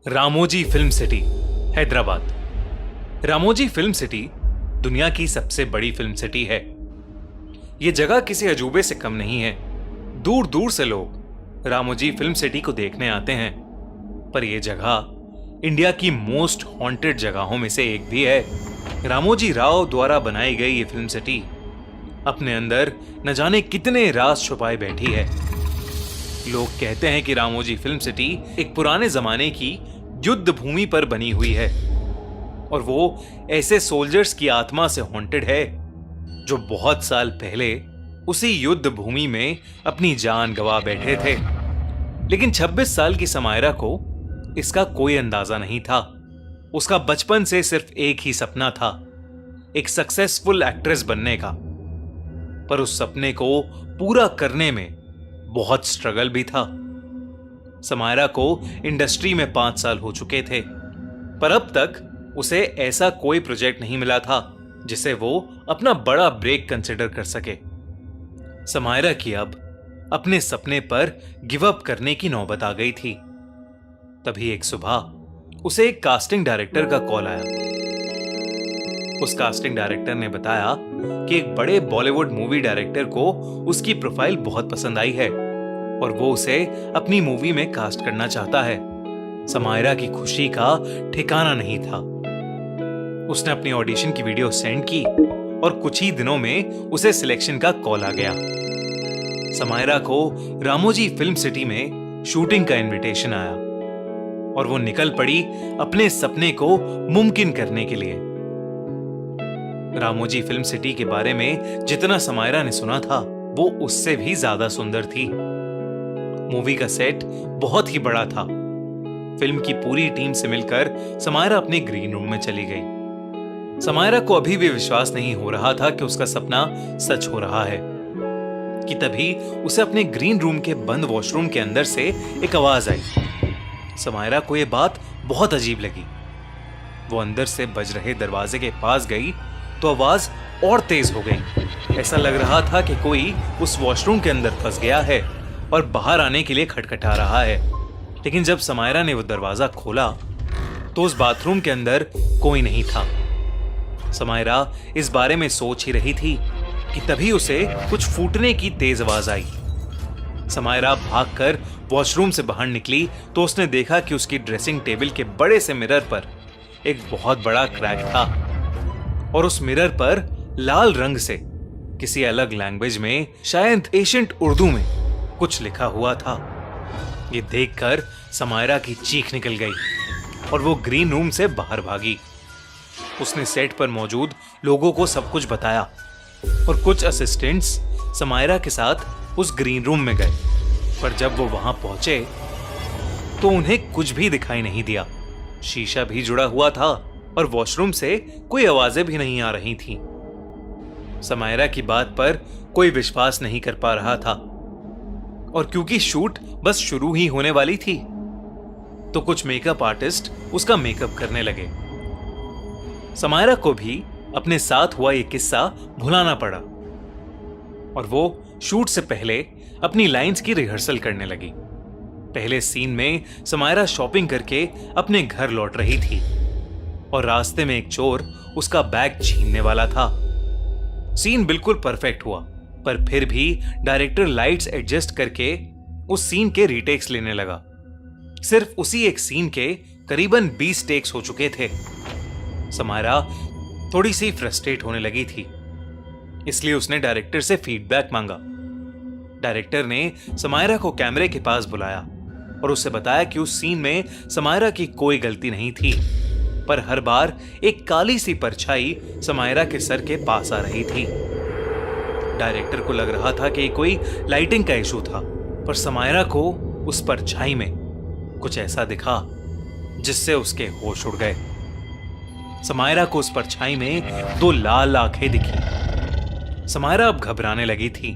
Ramoji film city, Hyderabad. Ramoji film city दुनिया की सबसे बड़ी फिल्म सिटी है। यह जगह किसी अजूबे से कम नहीं है। दूर दूर से लोग रामोजी फिल्म सिटी को देखने आते हैं, पर यह जगह इंडिया की मोस्ट हॉन्टेड जगहों में से एक भी है। रामोजी राव द्वारा बनाई गई ये फिल्म सिटी अपने अंदर न जाने कितने राज छुपाए बैठी है। लोग कहते हैं कि रामोजी फिल्म सिटी एक पुराने जमाने की युद्ध भूमि पर बनी हुई है और वो ऐसे सोल्जर्स की आत्मा से हॉन्टेड है जो बहुत साल पहले उसी युद्ध भूमि में अपनी जान गंवा बैठे थे। लेकिन 26 साल की समायरा को इसका कोई अंदाजा नहीं था। उसका बचपन से सिर्फ एक ही सपना था, एक सक्सेसफुल एक्ट्रेस बनने का। पर उस सपने को पूरा करने में बहुत स्ट्रगल भी था। समायरा को इंडस्ट्री में 5 साल हो चुके थे, पर अब तक उसे ऐसा कोई प्रोजेक्ट नहीं मिला था जिसे वो अपना बड़ा ब्रेक कंसिडर कर सके। समायरा की अब अपने सपने पर गिव अप करने की नौबत आ गई थी। तभी एक सुबह उसे एक कास्टिंग डायरेक्टर का कॉल आया। उस कास्टिंग डायरेक्टर ने बताया कि एक बड़े बॉलीवुड मूवी डायरेक्टर को उसकी प्रोफाइल बहुत पसंद आई है और वो उसे अपनी मूवी में कास्ट करना चाहता है। समायरा की खुशी का ठिकाना नहीं था। उसने अपनी ऑडिशन की वीडियो सेंड की और कुछ ही दिनों में उसे सिलेक्शन का कॉल आ गया। समायरा को रामोजी फिल्म सिटी में शूटिंग का इनविटेशन आया और वो निकल पड़ी अपने सपने को मुमकिन करने के लिए। रामोजी फिल्म सिटी के बारे में जितना समायरा ने सुना था वो उससे भी ज्यादा सुंदर थी। मूवी का सेट बहुत ही बड़ा था। फिल्म की पूरी टीम से मिलकर समायरा अपने ग्रीन रूम में चली गई। समायरा को अभी भी विश्वास नहीं हो रहा था कि उसका सपना सच हो रहा है कि तभी उसे अपने ग्रीन रूम के बंद वॉशरूम के अंदर से एक आवाज आई। समायरा को यह बात बहुत अजीब लगी। वो अंदर से बज रहे दरवाजे के पास गई तो आवाज और तेज हो गई। ऐसा लग रहा था कि कोई उस वॉशरूम के अंदर फंस गया है और बाहर आने के लिए खटखटा रहा है। लेकिन जब समायरा ने वो दरवाजा खोला तो उस बाथरूम के अंदर कोई नहीं था। समायरा इस बारे में सोच ही रही थी कि तभी उसे कुछ फूटने की तेज आवाज आई। समायरा भागकर वॉशरूम से बाहर निकली तो उसने देखा कि उसकी ड्रेसिंग टेबल के बड़े से मिरर पर एक बहुत बड़ा क्रैक था और उस मिरर पर लाल रंग से किसी अलग लैंग्वेज में, शायद एशियंट उर्दू में कुछ लिखा हुआ था। ये देखकर समायरा की चीख निकल गई और वो ग्रीन रूम से बाहर भागी। उसने सेट पर मौजूद लोगों को सब कुछ बताया और कुछ असिस्टेंट्स समायरा के साथ उस ग्रीन रूम में गए। पर जब वो वहां पहुंचे तो उन्हें कुछ भी दिखाई नहीं दिया। शीशा भी जुड़ा हुआ था और वॉशरूम से कोई आवाजें भी नहीं आ रही थीं। समायरा की बात पर कोई विश्वास नहीं कर पा रहा था और क्योंकि शूट बस शुरू ही होने वाली थी तो कुछ मेकअप आर्टिस्ट उसका मेकअप करने लगे। समायरा को भी अपने साथ हुआ ये किस्सा भुलाना पड़ा और वो शूट से पहले अपनी लाइंस की रिहर्सल करने लगी। पहले सीन में समायरा शॉपिंग करके अपने घर लौट रही थी और रास्ते में एक चोर उसका बैग छीनने वाला था। सीन बिल्कुल परफेक्ट हुआ, पर फिर भी डायरेक्टर लाइट्स एडजस्ट करके उस सीन के रीटेक्स लेने लगा। सिर्फ उसी एक सीन के करीबन 20 टेक्स हो चुके थे। समायरा थोड़ी सी फ्रस्ट्रेट होने लगी थी, इसलिए उसने डायरेक्टर से फीडबैक मांगा। डायरेक्टर ने समायरा को कैमरे के पास बुलाया और उससे बताया कि उस सीन में समायरा की कोई गलती नहीं थी, पर हर बार एक काली सी परछाई समायरा के सर के पास आ रही थी। डायरेक्टर को लग रहा था कि कोई लाइटिंग का इशू था, पर समायरा को उस परछाई में कुछ ऐसा दिखा जिससे उसके होश उड़ गए। समायरा को उस परछाई में 2 लाल आंखें दिखी। समायरा अब घबराने लगी थी,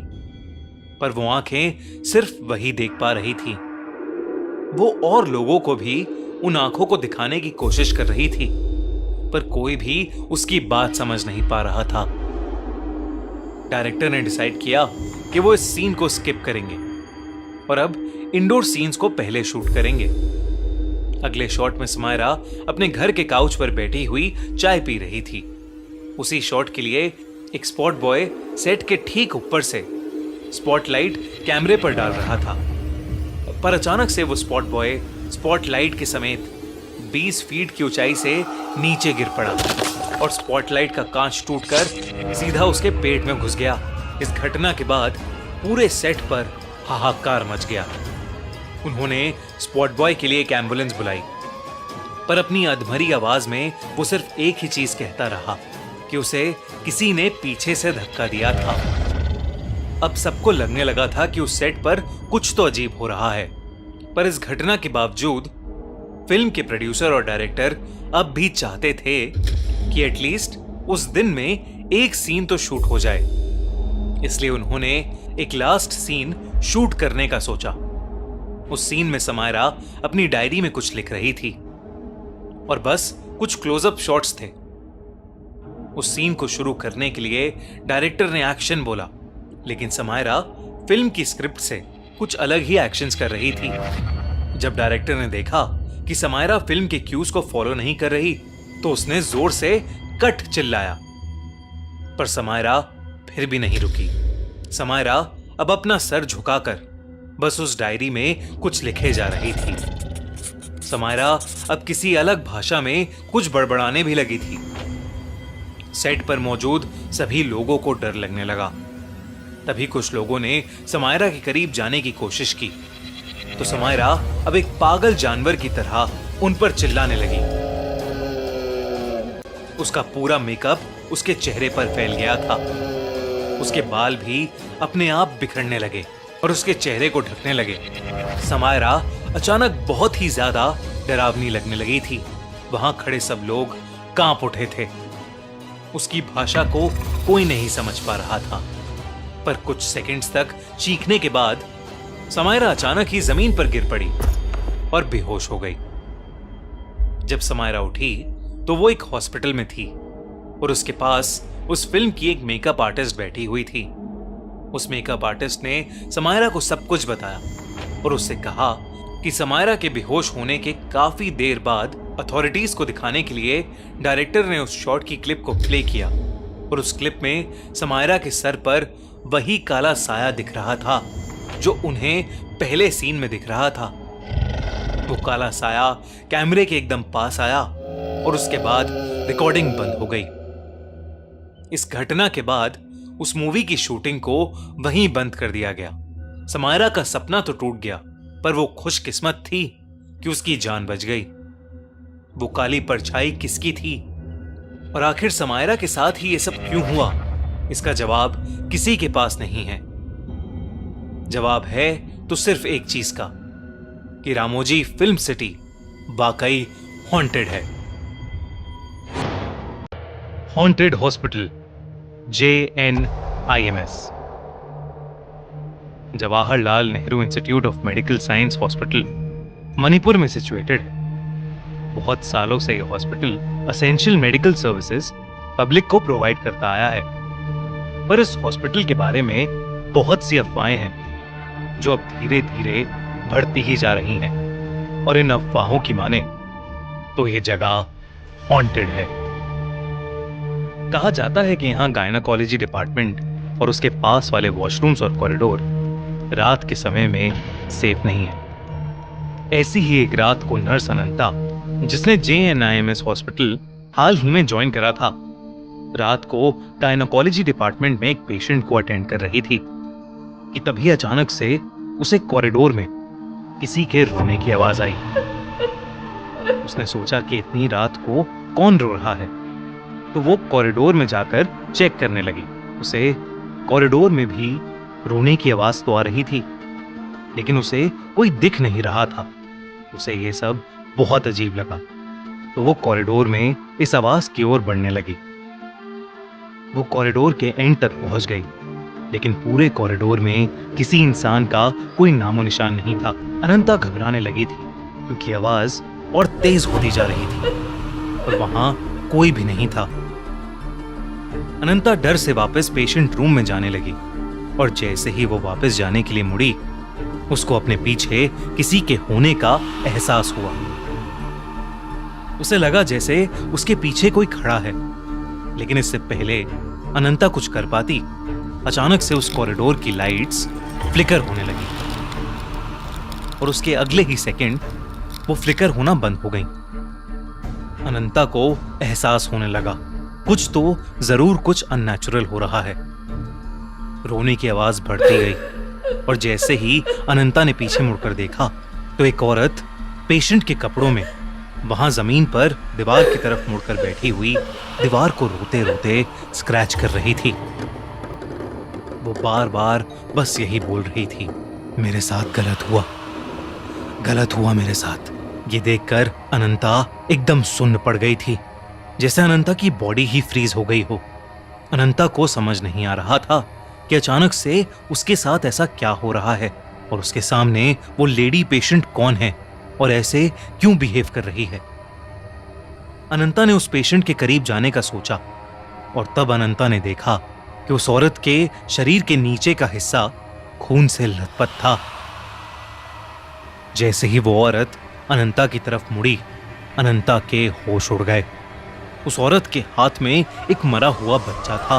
पर वो आंखें सिर्फ वही देख पा रही थी। वो और लोगों को भी उन आंखों को दिखाने की कोशिश कर रही थी, पर कोई भी उसकी बात समझ नहीं पा रहा था। डायरेक्टर ने डिसाइड किया कि वो इस सीन को स्किप करेंगे और अब इंडोर सीन्स को पहले शूट करेंगे। अगले शॉट में समायरा अपने घर के काउच पर बैठी हुई चाय पी रही थी। उसी शॉट के लिए एक स्पॉट बॉय सेट के ठीक ऊपर से स्पॉटलाइट कैमरे पर डाल रहा था, पर अचानक से वो स्पॉट बॉय स्पॉटलाइट के समेत 20 फीट की ऊंचाई से नीचे गिर पड़ा और स्पॉटलाइट का कांच टूटकर सीधा उसके पेट में घुस गया। इस घटना के बाद पूरे सेट पर हाहाकार मच गया। उन्होंने स्पॉट बॉय के लिए एक एम्बुलेंस बुलाई, पर अपनी अधमरी आवाज में वो सिर्फ एक ही चीज कहता रहा कि उसे किसी ने पीछे से धक्का दिया था। अब सबको लगने लगा था कि उस सेट पर कुछ तो अजीब हो रहा है, पर इस घटना के बावजूद फिल्म के प्रोड्यूसर और डायरेक्टर अब भी चाहते थे कि एटलीस्ट उस दिन में एक सीन तो शूट हो जाए। इसलिए उन्होंने एक लास्ट सीन शूट करने का सोचा। उस सीन में समायरा अपनी डायरी में कुछ लिख रही थी और बस कुछ क्लोजअप शॉट्स थे। उस सीन को शुरू करने के लिए डायरेक्टर ने एक्शन बोला, लेकिन समायरा फिल्म की स्क्रिप्ट से कुछ अलग ही एक्शंस कर रही थी। जब डायरेक्टर ने देखा कि समायरा फिल्म के क्यूज को फॉलो नहीं कर रही, तो उसने जोर से कट चिल्लाया, पर समायरा फिर भी नहीं रुकी। समायरा अब अपना सर झुकाकर बस उस डायरी में कुछ लिखे जा रही थी। समायरा अब किसी अलग भाषा में कुछ बड़बड़ाने भी लगी थी। सेट पर मौजूद सभी लोगों को डर लगने लगा। तभी कुछ लोगों ने समायरा के करीब जाने की कोशिश की, तो समायरा अब एक पागल जानवर की तरह उन पर चिल्लाने लगी। उसका पूरा मेकअप उसके चेहरे पर फैल गया था। उसके बाल भी अपने आप बिखरने लगे और उसके चेहरे को ढकने लगे। समायरा अचानक बहुत ही ज्यादा डरावनी लगने लगी थी। वहां खड़े सब लोग कांप उठे थे। उसकी भाषा को कोई नहीं समझ पा रहा था, पर कुछ सेकंड्स तक चीखने के बाद समायरा अचानक ही जमीन पर गिर पड़ी और बेहोश हो गई। जब समायरा उठी तो वो एक हॉस्पिटल में थी और उसके पास उस फिल्म की एक मेकअप आर्टिस्ट बैठी हुई थी। उस मेकअप आर्टिस्ट ने समायरा को सब कुछ बताया और उससे कहा कि समायरा के बेहोश होने के काफी देर बाद अथॉरिटीज को दिखाने के लिए डायरेक्टर ने उस शॉट की क्लिप को प्ले किया और उस क्लिप में समायरा के सर पर वही काला साया दिख रहा था जो उन्हें पहले सीन में दिख रहा था। वो काला साया कैमरे के एकदम पास आया और उसके बाद रिकॉर्डिंग बंद हो गई। इस घटना के बाद उस मूवी की शूटिंग को वहीं बंद कर दिया गया। समायरा का सपना तो टूट गया, पर वो खुशकिस्मत थी कि उसकी जान बच गई। वो काली परछाई किसकी थी और आखिर समायरा के साथ ही ये सब क्यों हुआ, इसका जवाब किसी के पास नहीं है। जवाब है तो सिर्फ एक चीज का, कि रामोजी फिल्म सिटी वाकई हॉन्टेड है। Haunted hospital JNIMS Jawaharlal Nehru institute of medical science hospital Manipur में सिचुएटेड है। बहुत सालों से यह hospital essential medical services public को प्रोवाइड करता आया है, पर इस हॉस्पिटल के बारे में बहुत सी अफवाहें हैं जो अब धीरे धीरे बढ़ती ही जा रही हैं, और इन अफवाहों की माने तो ये जगह हॉन्टेड है। कहा जाता है कि यहाँ गायनाकोलॉजी डिपार्टमेंट और उसके पास वाले वॉशरूम्स और कॉरिडोर रात के समय में सेफ नहीं है। ऐसी ही एक रात को नर्स अनंता, जिसने JNIMS हॉस्पिटल हाल ही में ज्वाइन करा था, रात को गायनाकोलॉजी डिपार्टमेंट में एक पेशेंट को अटेंड कर रही थी कि तभी अचानक से उसे कॉरिडोर में किसी के रोने की आवाज आई। उसने सोचा कि इतनी रात को कौन रो रहा है, तो वो कॉरिडोर में जाकर चेक करने लगी। उसे कॉरिडोर में भी रोने की आवाज तो आ रही थी, लेकिन उसे कोई दिख नहीं रहा था। उसे ये सब बहुत अजीब लगा, तो वो कॉरिडोर में इस आवाज की ओर बढ़ने लगी। वो कॉरिडोर के एंड तक पहुंच गई, लेकिन पूरे कॉरिडोर में किसी इंसान का कोई नामो निशान नहीं था। अनंता घबराने लगी थी क्योंकि आवाज और तेज होती जा रही थी और वहां कोई भी नहीं था। अनंता डर से वापस पेशेंट रूम में जाने लगी और जैसे ही वो वापस जाने के लिए मुड़ी, उसको अपने पीछे किसी के होने का एहसास हुआ। उसे लगा जैसे उसके पीछे कोई खड़ा है, लेकिन इससे पहले अनंता कुछ कर पाती, अचानक से उस कॉरिडोर की लाइट्स फ्लिकर होने लगी और उसके अगले ही सेकंड वो फ्लिकर होना बंद हो गई। अनंता को एहसास होने लगा कुछ तो जरूर कुछ अननेचुरल हो रहा है। रोने की आवाज बढ़ती गई और जैसे ही अनंता ने पीछे मुड़कर देखा तो एक औरत पेशेंट के कपड़ों में वहां जमीन पर दीवार की तरफ मुड़कर बैठी हुई दीवार को रोते रोते स्क्रैच कर रही थी। वो बार बार बस यही बोल रही थी, मेरे साथ गलत हुआ मेरे साथ। ये देखकर अनंता एकदम सुन्न पड़ गई थी, जैसे अनंता की बॉडी ही फ्रीज हो गई हो। अनंता को समझ नहीं आ रहा था कि अचानक से उसके साथ ऐसा क्या हो रहा है और उसके सामने वो लेडी पेशेंट कौन है और ऐसे क्यों बिहेव कर रही है। अनंता ने उस पेशेंट के करीब जाने का सोचा और तब अनंता ने देखा कि उस औरत के शरीर के नीचे का हिस्सा खून से लथपथ था। जैसे ही वो औरत अनंता की तरफ मुड़ी, अनंता के होश उड़ गए। उस औरत के हाथ में एक मरा हुआ बच्चा था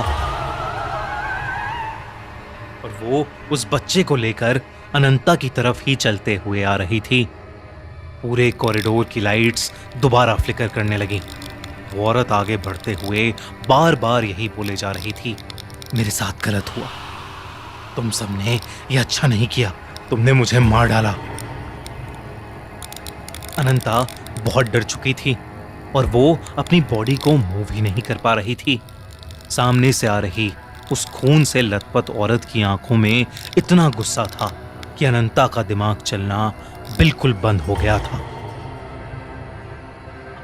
और वो उस बच्चे को लेकर अनंता की तरफ ही चलते हुए आ रही थी। पूरे कॉरिडोर की लाइट्स दोबारा फ्लिकर करने लगी। वो औरत आगे बढ़ते हुए बार बार यही बोले जा रही थी, मेरे साथ गलत हुआ, तुम सबने ये अच्छा नहीं किया, तुमने मुझे मार डाला। अनंता बहुत डर चुकी थी और वो अपनी बॉडी को मूव ही नहीं कर पा रही थी। सामने से आ रही उस खून से लथपथ औरत की आंखों में इतना गुस्सा था कि अनंता का दिमाग चलना बिल्कुल बंद हो गया था।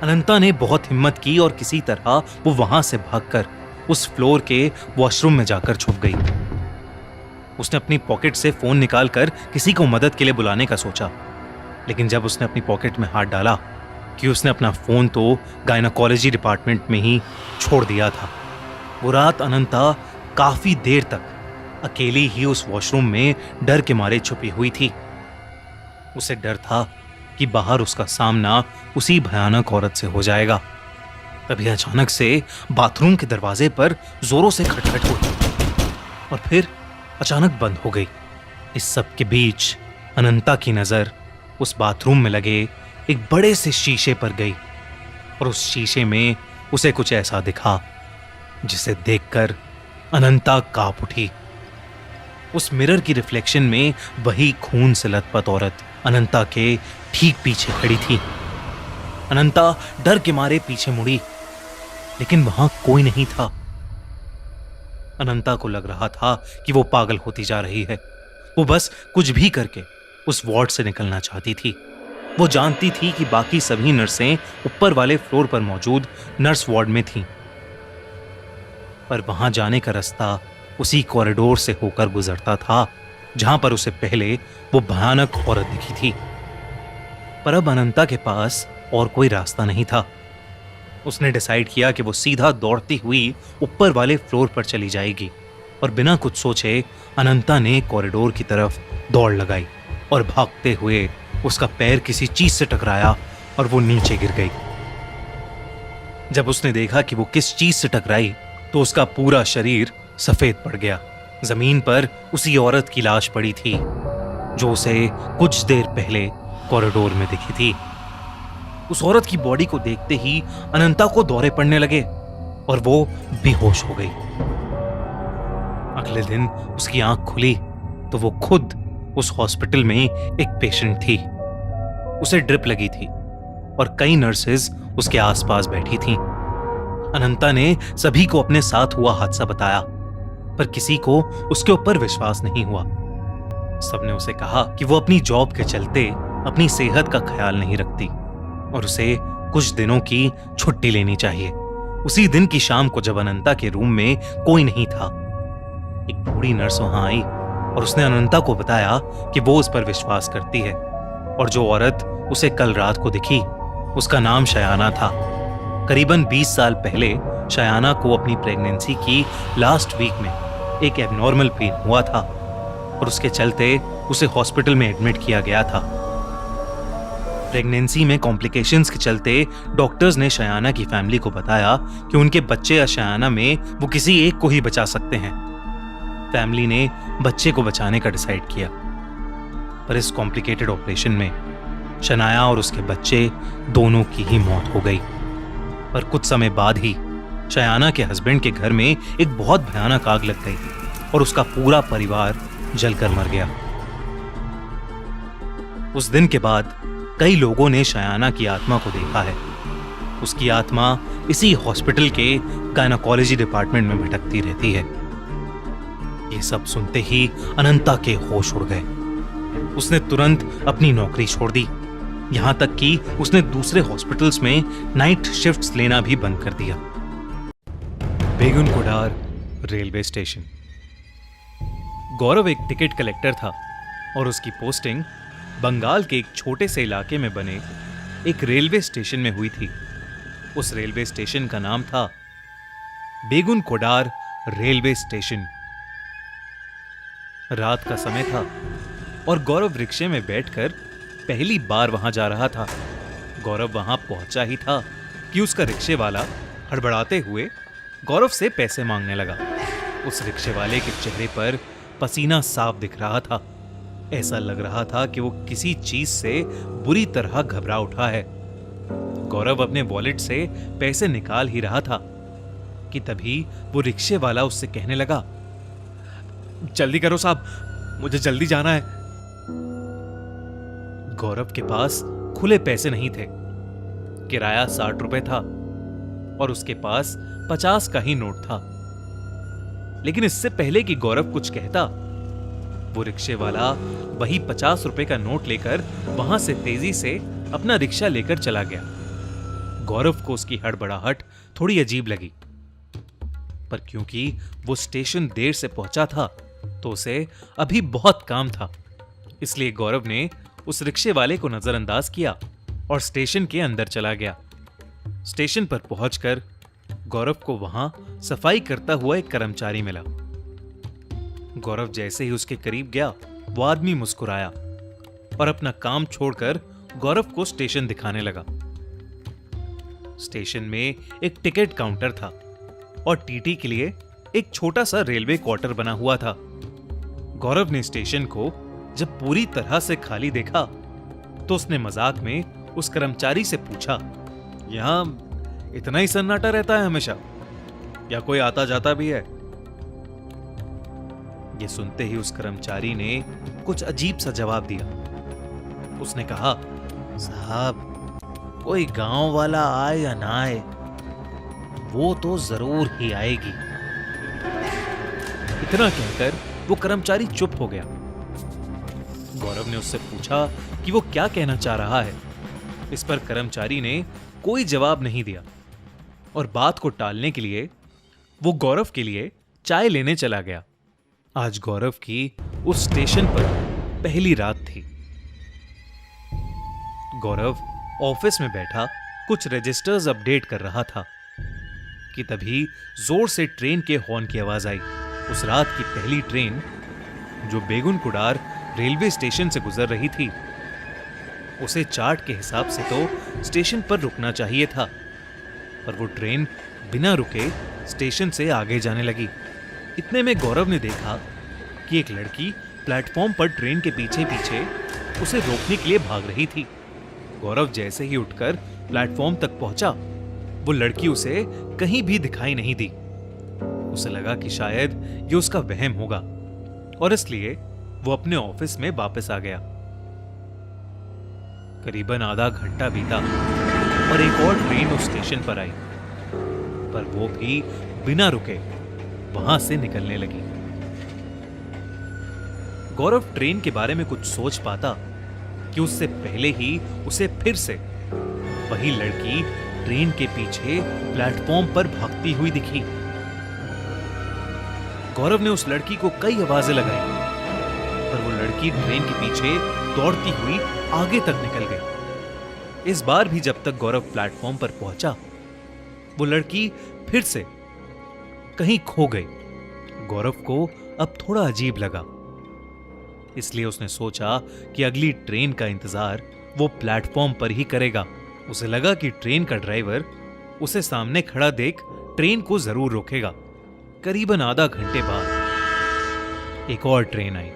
अनंता ने बहुत हिम्मत की और किसी तरह वो वहां से भागकर उस फ्लोर के वॉशरूम में जाकर छुप गई। उसने अपनी पॉकेट से फोन निकालकर किसी को मदद के लिए बुलाने का सोचा, लेकिन जब उसने अपनी पॉकेट में हाथ डाला कि उसने अपना फोन तो गायनाकोलॉजी डिपार्टमेंट में ही छोड़ दिया था। वो रात अनंता काफी देर तक अकेली ही उस वॉशरूम में डर के मारे छुपी हुई थी। उसे डर था कि बाहर उसका सामना उसी भयानक औरत से हो जाएगा। तभी अचानक से बाथरूम के दरवाजे पर जोरों से खटखट हुई और फिर अचानक बंद हो गई। इस सब के बीच अनंता की नजर उस बाथरूम में लगे एक बड़े से शीशे पर गई और उस शीशे में उसे कुछ ऐसा दिखा जिसे देखकर अनंता कांप उठी। उस मिरर की रिफ्लेक्शन में वही खून से लथपथ औरत अनंता के ठीक पीछे खड़ी थी। अनंता डर के मारे पीछे मुड़ी, लेकिन वहां कोई नहीं था। अनंता को लग रहा था कि वो पागल होती जा रही है। वो बस कुछ भी करके उस वार्ड से निकलना चाहती थी। वो जानती थी कि बाकी सभी नर्सें ऊपर वाले फ्लोर पर मौजूद नर्स वार्ड में थीं, पर वहां जाने का रास्ता उसी कॉरिडोर से होकर गुजरता था जहां पर उसे पहले वो भयानक औरत दिखी थी। पर अब अनंता के पास और कोई रास्ता नहीं था। उसने डिसाइड किया कि वो सीधा दौड़ती हुई ऊपर वाले फ्लोर पर चली जाएगी और बिना कुछ सोचे अनंता ने कॉरिडोर की तरफ दौड़ लगाई और भागते हुए उसका पैर किसी चीज से टकराया और वो नीचे गिर गई। जब उसने देखा कि वो किस चीज से टकराई तो उसका पूरा शरीर सफेद पड़ गया। जमीन पर उसी औरत की लाश पड़ी थी जो उसे कुछ देर पहले कॉरिडोर में दिखी थी। उस औरत की बॉडी को देखते ही अनंता को दौरे पड़ने लगे और वो बेहोश हो गई। अगले दिन उसकी आंख खुली तो वो खुद उस हॉस्पिटल में एक पेशेंट थी। उसे ड्रिप लगी थी और कई नर्सेज उसके आसपास बैठी थीं। अनंता ने सभी को अपने साथ हुआ हादसा बताया, पर किसी को उसके ऊपर विश्वास नहीं हुआ। सबने उसे कहा कि वो अपनी जॉब के चलते अपनी सेहत का ख्याल नहीं रखती और उसे कुछ दिनों की छुट्टी लेनी चाहिए। उसी दिन की शाम को जब अनंता के रूम में कोई नहीं था, एक बूढ़ी नर्स वहां आई और उसने अनंता को बताया कि वो उस पर विश्वास करती है और जो औरत उसे कल रात को दिखी उसका नाम शयाना था। करीबन 20 साल पहले शयाना को अपनी प्रेगनेंसी की लास्ट वीक में एक एबनॉर्मल पेन हुआ था और उसके चलते उसे हॉस्पिटल में एडमिट किया गया था। प्रेगनेंसी में कॉम्प्लिकेशंस के चलते डॉक्टर्स ने शयाना की फैमिली को बताया कि उनके बच्चे या शयाना में वो किसी एक को ही बचा सकते हैं। फैमिली ने बच्चे को बचाने का डिसाइड किया, पर इस कॉम्प्लिकेटेड ऑपरेशन में शनाया और उसके बच्चे दोनों की ही मौत हो गई। पर कुछ समय बाद ही शयाना के हस्बैंड के घर में एक बहुत भयानक आग लग गई और उसका पूरा परिवार जलकर मर गया। उस दिन के बाद कई लोगों ने शयाना की आत्मा को देखा है। उसकी आत्मा इसी हॉस्पिटल के गायनेकोलॉजी डिपार्टमेंट में भटकती रहती है। ये सब सुनते ही अनंता के होश उड़ गए। उसने तुरंत अपनी नौकरी छोड़ दी, यहां तक कि उसने दूसरे हॉस्पिटल्स में नाइट शिफ्ट्स लेना भी बंद कर दिया। बेगुनकुडार रेलवे स्टेशन। गौरव एक टिकट कलेक्टर था और उसकी पोस्टिंग बंगाल के एक छोटे से इलाके में बने एक रेलवे स्टेशन में हुई थी। उस रेलवे स्टेशन का नाम था बेगुनकुडार रेलवे स्टेशन। रात का समय था और गौरव रिक्शे में बैठकर पहली बार वहां जा रहा था। गौरव वहां पहुंचा ही था कि उसका रिक्शे वाला हड़बड़ाते हुए गौरव से पैसे मांगने लगा। उस रिक्शे वाले के चेहरे पर पसीना साफ दिख रहा था। ऐसा लग रहा था कि वो किसी चीज से बुरी तरह घबरा उठा है। गौरव अपने वॉलेट से पैसे निकाल ही रहा था कि तभी वो रिक्शे वाला उससे कहने लगा, जल्दी करो साहब, मुझे जल्दी जाना है। गौरव के पास खुले पैसे नहीं थे। किराया 60 रुपए था और उसके पास 50 का ही नोट था। लेकिन इससे पहले कि गौरव कुछ कहता, वो रिक्शे वाला वही 50 रुपए का नोट लेकर वहां से तेजी से अपना रिक्शा लेकर चला गया। गौरव को उसकी हड़बड़ाहट थोड़ी अजीब लगी, पर क्योंकि वो स्टेशन देर से पहुंचा था तो उसे अभी बहुत काम था, इसलिए गौरव ने उस रिक्शे वाले को नजरअंदाज किया और स्टेशन के अंदर चला गया। स्टेशन पर पहुंचकर गौरव को वहां सफाई करता हुआ एक कर्मचारी मिला। गौरव जैसे ही उसके करीब गया, वो आदमी मुस्कुराया और अपना काम छोड़कर गौरव को स्टेशन दिखाने लगा। स्टेशन में एक टिकट काउंटर था और टीटी के लिए एक छोटा सा रेलवे क्वार्टर बना हुआ था। गौरव ने स्टेशन को जब पूरी तरह से खाली देखा तो उसने मजाक में उस कर्मचारी से पूछा, यहां इतना ही सन्नाटा रहता है हमेशा या कोई आता जाता भी है? ये सुनते ही उस कर्मचारी ने कुछ अजीब सा जवाब दिया। उसने कहा, साहब, कोई गांव वाला आए या ना आए, वो तो जरूर ही आएगी। इतना कहकर वो कर्मचारी चुप हो गया। गौरव ने उससे पूछा कि वो क्या कहना चाह रहा है। इस पर कर्मचारी ने कोई जवाब नहीं दिया और बात को टालने के लिए वो गौरव के लिए चाय लेने चला गया। आज गौरव की उस स्टेशन पर पहली रात थी। गौरव ऑफिस में बैठा कुछ रजिस्टर्स अपडेट कर रहा था कि तभी जोर से ट्रेन के हॉर्न की आवाज आई। उस रात की पहली ट्रेन जो बेगुनकुडार रेलवे स्टेशन से गुजर रही थी, उसे चार्ट के हिसाब से तो स्टेशन पर रुकना चाहिए था, पर वो ट्रेन बिना रुके स्टेशन से आगे जाने लगी। इतने में गौरव ने देखा कि एक लड़की प्लेटफॉर्म पर ट्रेन के पीछे पीछे उसे रोकने के लिए भाग रही थी। गौरव जैसे ही उठकर प्लेटफॉर्म तक पहुंचा, वो लड़की उसे कहीं भी दिखाई नहीं दी। उसे लगा कि शायद ये उसका वहम होगा और इसलिए वो अपने ऑफिस में वापस आ गया। करीबन आधा घंटा बीता और एक और ट्रेन उस स्टेशन पर आई, पर वो भी बिना रुके वहां से निकलने लगी। गौरव ट्रेन के बारे में कुछ सोच पाता कि उससे पहले ही उसे फिर से वही लड़की ट्रेन के पीछे प्लेटफॉर्म पर भागती हुई दिखी। गौरव ने उस लड़की को कई आवाजें लगाई, पर वो लड़की ट्रेन के पीछे दौड़ती हुई आगे तक निकल गई। इस बार भी जब तक गौरव प्लेटफॉर्म पर पहुंचा, वो लड़की फिर से कहीं खो गई। गौरव को अब थोड़ा अजीब लगा, इसलिए उसने सोचा कि अगली ट्रेन का इंतजार वो प्लेटफॉर्म पर ही करेगा। उसे लगा कि ट्रेन का ड्राइवर उसे सामने खड़ा देख ट्रेन को जरूर रोकेगा। करीबन आधा घंटे बाद एक और ट्रेन आई।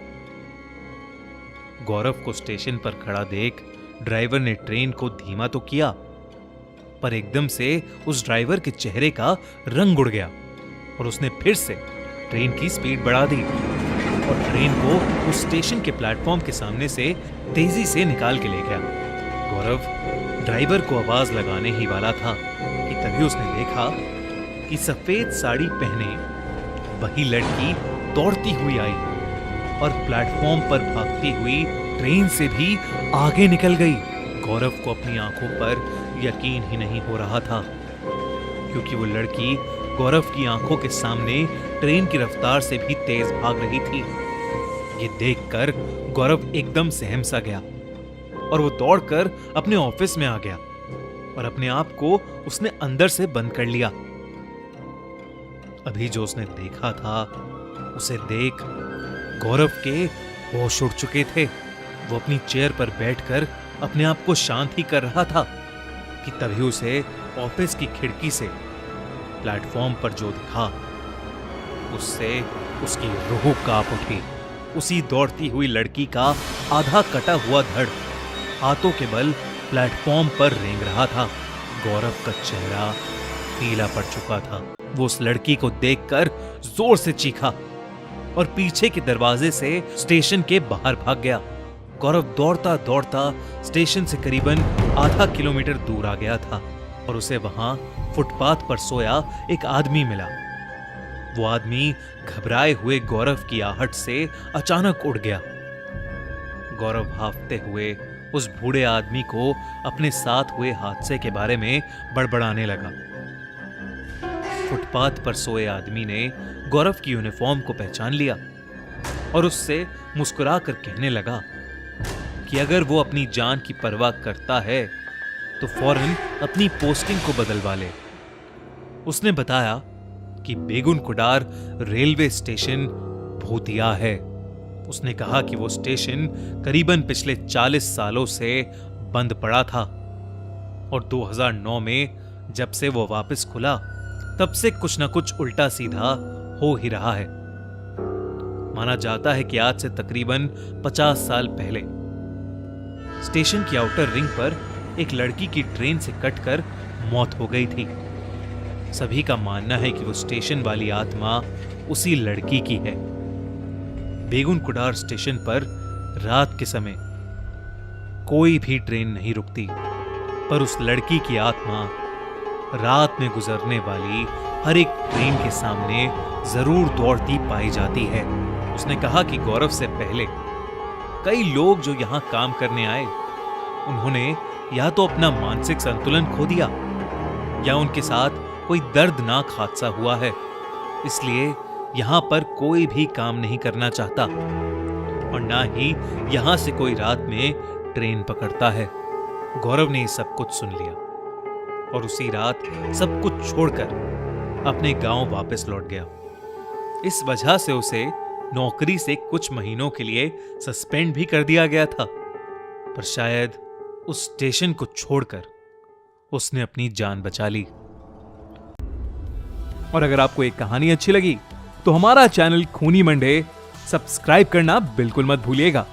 गौरव को स्टेशन पर खड़ा देख ड्राइवर ने ट्रेन को धीमा तो किया, पर एकदम से उस ड्राइवर के चेहरे का रंग उड़ गया और उसने फिर से ट्रेन की स्पीड बढ़ा दी और ट्रेन को उस स्टेशन के प्लेटफॉर्म के सामने से तेजी से निकाल के ले गया। गौरव ड्राइवर को आवाज लगाने ही वाला था कि तभी उसने देखा कि सफेद साड़ी पहने वही लड़की दौड़ती हुई आई और प्लेटफॉर्म पर भागती हुई ट्रेन से भी आगे निकल गई। गौरव को अपनी आंखों पर यकीन ही नहीं हो रहा था, क्योंकि वो लड़की गौरव की आंखों के सामने ट्रेन की रफ्तार से भी तेज भाग रही थी। ये देखकर गौरव एकदम सहम सा गया और वो दौड़कर अपने ऑफिस में आ गया और अपने आप को उसने अंदर से बंद कर लिया। अभी जो उसने देखा था उसे देख गौरव के होश उड़ चुके थे। वो अपनी चेयर पर बैठकर अपने आप को शांत ही कर रहा था कि तभी उसे ऑफिस की खिड़की से प्लेटफॉर्म पर जो दिखा उससे उसकी रूह कांप उठी। उसी दौड़ती हुई लड़की का आधा कटा हुआ धड़ हाथों के बल प्लेटफॉर्म पर रेंग रहा था। गौरव का चेहरा पीला पड़ चुका था। वो उस लड़की को देखकर जोर से चीखा और पीछे के दरवाजे से स्टेशन के बाहर भाग गया। गौरव दौड़ता दौड़ता स्टेशन से करीबन आधा किलोमीटर दूर आ गया था और उसे वहां फुटपाथ पर सोया एक आदमी मिला। वो आदमी घबराए हुए गौरव की आहट से अचानक उड़ गया। गौरव हांफते हुए उस बूढ़े आदमी को अपने साथ हुए हादसे के बारे में बड़बड़ाने लगा। फुटपाथ पर सोए आदमी ने गौरव की यूनिफॉर्म को पहचान लिया और उससे मुस्कुराकर कहने लगा कि अगर वो अपनी जान की परवाह करता है तो फौरन अपनी पोस्टिंग को बदलवा ले। उसने बताया कि बेगुन कुडार रेलवे स्टेशन भूतिया है। उसने कहा कि वो स्टेशन करीबन पिछले 40 सालों से बंद पड़ा था और 2009 में जब से वो वापस खुला तब से कुछ ना कुछ उल्टा सीधा हो ही रहा है। माना जाता है कि आज से तकरीबन 50 साल पहले स्टेशन की आउटर रिंग पर एक लड़की की ट्रेन से कटकर मौत हो गई थी। सभी का मानना है कि वो स्टेशन वाली आत्मा उसी लड़की की है। बेगुन कुडार स्टेशन पर रात के समय कोई भी ट्रेन नहीं रुकती, पर उस लड़की की आत्मा रात में गुजरने वाली हर एक ट्रेन के सामने जरूर दौड़ती पाई जाती है। उसने कहा कि गौरव से पहले कई लोग जो यहां काम करने आए, उन्होंने या तो अपना मानसिक संतुलन खो दिया या उनके साथ कोई दर्दनाक हादसा हुआ है। इसलिए यहां पर कोई भी काम नहीं करना चाहता और ना ही यहां से कोई रात में ट्रेन पकड़ता है। गौरव ने सब कुछ सुन लिया और उसी रात सब कुछ छोड़कर अपने गांव वापस लौट गया। इस वजह से उसे नौकरी से कुछ महीनों के लिए सस्पेंड भी कर दिया गया था, पर शायद उस स्टेशन को छोड़कर उसने अपनी जान बचा ली। और अगर आपको एक कहानी अच्छी लगी तो हमारा चैनल खूनी मंडे सब्सक्राइब करना बिल्कुल मत भूलिएगा।